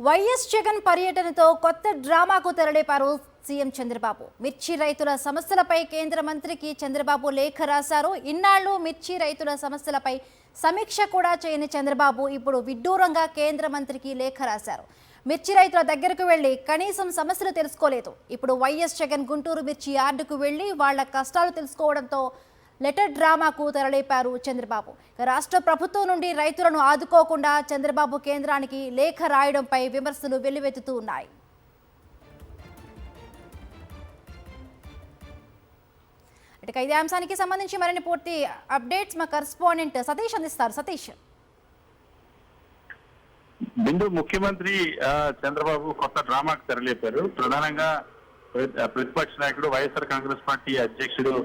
YS Jagan పర్యటనతో కొత్త డ్రామాకు తెరలేపారు CM Chandrababu. మిర్చి రైతుల సమస్యలపై కేంద్ర మంత్రికి చంద్రబాబు లేఖ రాశారు. ఇన్నాళ్లు మిర్చి రైతుల సమస్యలపై సమీక్ష కూడా చేయని చంద్రబాబు ఇప్పుడు విడ్డూరంగా కేంద్ర మంత్రికి లేఖ రాశారు. మిర్చి రైతుల దగ్గరకు వెళ్లి కనీసం సమస్యలు తెలుసుకోలేదు. ఇప్పుడు వైఎస్ జగన్ గుంటూరు మిర్చి యార్డుకు వెళ్లి వాళ్ల కష్టాలు తెలుసుకోవడంతో లెటర్ డ్రామాకు తెరలేపారు చంద్రబాబు. రాష్ట్ర ప్రభుత్వం నుండి రైతులను ఆదుకోకుండా చంద్రబాబు కేంద్రానికి లేఖ రాయడంపై విమర్శలు వెల్లువెత్తుతూ ఉన్నాయి. ఇదే అంశానికి సంబంధించి మరిన్ని పూర్తి అప్డేట్స్ మా కరెస్పాండెంట్ సతీష్ అందిస్తారు. సతీష్, బిందు ముఖ్యమంత్రి చంద్రబాబు కొత్త డ్రామాకు తెరలేపారు. ప్రధానంగా ప్రతిపక్ష నాయకుడు వైఎస్ఆర్ కాంగ్రెస్ పార్టీ అధ్యక్షుడు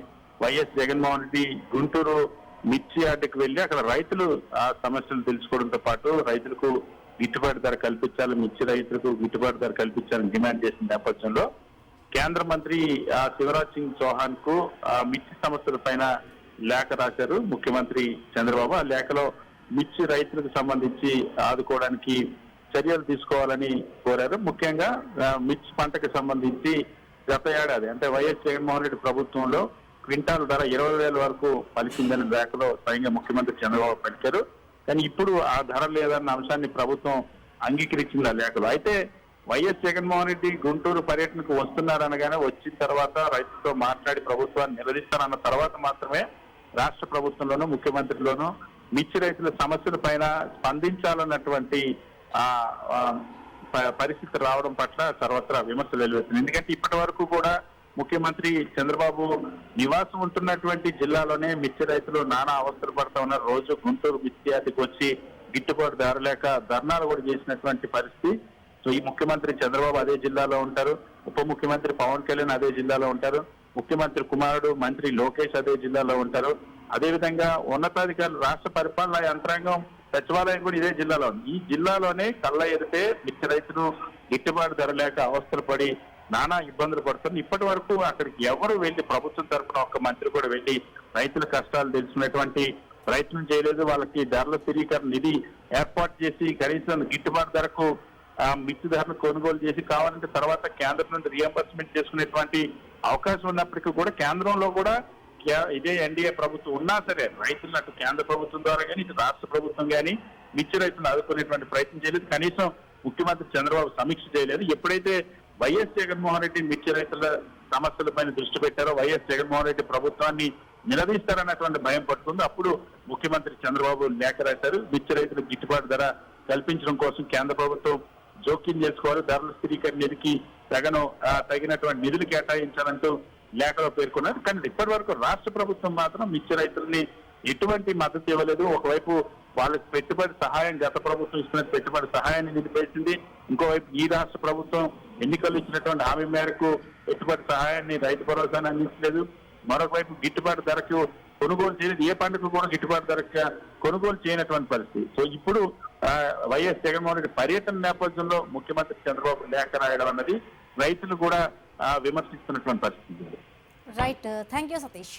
వైఎస్ జగన్మోహన్ రెడ్డి గుంటూరు మిర్చి యార్డుకు వెళ్లి అక్కడ రైతులు ఆ సమస్యలు తెలుసుకోవడంతో పాటు రైతులకు గిట్టుబాటు ధర కల్పించాలి, మిర్చి రైతులకు గిట్టుబాటు ధర కల్పించాలని డిమాండ్ చేసిన నేపథ్యంలో కేంద్ర మంత్రి శివరాజ్ సింగ్ చౌహాన్ కు మిర్చి సమస్యల పైన లేఖ రాశారు ముఖ్యమంత్రి చంద్రబాబు. ఆ లేఖలో మిర్చి రైతులకు సంబంధించి ఆదుకోవడానికి చర్యలు తీసుకోవాలని కోరారు. ముఖ్యంగా మిర్చి పంటకు సంబంధించి గత ఏడాది అంటే వైఎస్ జగన్మోహన్ రెడ్డి ప్రభుత్వంలో క్వింటాల్ ధర 20,000 వరకు పలికిందని లేఖలో స్వయంగా ముఖ్యమంత్రి చంద్రబాబు పలికారు. కానీ ఇప్పుడు ఆ ధర లేదన్న అంశాన్ని ప్రభుత్వం అంగీకరించింది ఆ లేఖలో. అయితే వైఎస్ జగన్మోహన్ రెడ్డి గుంటూరు పర్యటనకు వస్తున్నారనగానే వచ్చిన తర్వాత రైతులతో మాట్లాడి ప్రభుత్వాన్ని నిలదీస్తారన్న తర్వాత మాత్రమే రాష్ట్ర ప్రభుత్వంలోనూ ముఖ్యమంత్రిలోనూ మిర్చి రైతుల సమస్యల పైన స్పందించాలన్నటువంటి పరిస్థితి రావడం పట్ల సర్వత్రా విమర్శలు వెలువెత్తుంది. ఎందుకంటే ఇప్పటి వరకు కూడా ముఖ్యమంత్రి చంద్రబాబు నివాసం ఉంటున్నటువంటి జిల్లాలోనే మిర్చి రైతులు నానా అవస్థలు పడతా ఉన్నారు. రోజు గుంటూరు మిర్చి యార్డుకి వచ్చి గిట్టుబాటు ధర లేక ధర్నాలు కూడా చేసినటువంటి పరిస్థితి. సో ఈ ముఖ్యమంత్రి చంద్రబాబు అదే జిల్లాలో ఉంటారు, ఉప ముఖ్యమంత్రి పవన్ కళ్యాణ్ అదే జిల్లాలో ఉంటారు, ముఖ్యమంత్రి కుమారుడు మంత్రి లోకేష్ అదే జిల్లాలో ఉంటారు. అదేవిధంగా ఉన్నతాధికారులు రాష్ట్ర పరిపాలనా యంత్రాంగం సచివాలయం కూడా ఇదే జిల్లాలో ఉంది. ఈ జిల్లాలోనే కళ్ళ ఎదితే మిర్చి రైతులు గిట్టుబాటు ధర లేక అవస్థలు పడి నానా ఇబ్బందులు పడుతుంది. ఇప్పటి వరకు అక్కడికి ఎవరు వెళ్లి ప్రభుత్వం తరఫున ఒక్క మంత్రి కూడా వెళ్లి రైతుల కష్టాలు తెలుసుకునేటువంటి ప్రయత్నం చేయలేదు. వాళ్ళకి ధరల స్థిరీకరణ నిధి ఏర్పాటు చేసి కనీసం గిట్టుబాటు ధరకు మిర్చి ధరను కొనుగోలు చేసి కావాలంటే తర్వాత కేంద్రం నుండి రియంబర్స్మెంట్ చేసుకునేటువంటి అవకాశం ఉన్నప్పటికీ కూడా కేంద్రంలో కూడా ఇదే ఎన్డీఏ ప్రభుత్వం ఉన్నా సరే రైతులను అటు కేంద్ర ప్రభుత్వం ద్వారా కానీ ఇటు రాష్ట్ర ప్రభుత్వం కానీ మిర్చి రైతులను ఆదుకునేటువంటి ప్రయత్నం చేయలేదు. కనీసం ముఖ్యమంత్రి చంద్రబాబు సమీక్ష చేయలేదు. ఎప్పుడైతే వైఎస్ జగన్మోహన్ రెడ్డి మిర్చి రైతుల సమస్యలపైన దృష్టి పెట్టారో, వైఎస్ జగన్మోహన్ రెడ్డి ప్రభుత్వాన్ని నిలదీస్తారన్నటువంటి భయం పడుతుంది. అప్పుడు ముఖ్యమంత్రి చంద్రబాబు లేఖ రాశారు. మిర్చి రైతులకు గిట్టుబాటు ధర కల్పించడం కోసం కేంద్ర ప్రభుత్వం జోక్యం చేసుకోవాలి, ధరల స్థిరీకరణ నిధికి తగినటువంటి నిధులు కేటాయించాలంటూ లేఖలో పేర్కొన్నారు. కానీ ఇప్పటి వరకు రాష్ట్ర ప్రభుత్వం మాత్రం మిర్చి రైతుల్ని ఎటువంటి మద్దతు ఇవ్వలేదు. ఒకవైపు వాళ్ళకి పెట్టుబడి సహాయం గత ప్రభుత్వం ఇస్తున్న పెట్టుబడి సహాయాన్ని నిలిపేసింది. ఇంకోవైపు ఈ రాష్ట్ర ప్రభుత్వం ఎన్నికలు ఇచ్చినటువంటి హామీ మేరకు పెట్టుబడి సహాయాన్ని రైతు భరోసాన్ని అందించలేదు. మరొక వైపు గిట్టుబాటు ధరకు కొనుగోలు చేయలేదు. ఏ పంటకు కూడా గిట్టుబాటు ధరకు కొనుగోలు చేయనటువంటి పరిస్థితి. సో ఇప్పుడు వైఎస్ జగన్మోహన్ రెడ్డి పర్యటన నేపథ్యంలో ముఖ్యమంత్రి చంద్రబాబు లేఖ రాయడం అన్నది రైతులు కూడా విమర్శిస్తున్నటువంటి పరిస్థితి. Right, thank you Satish.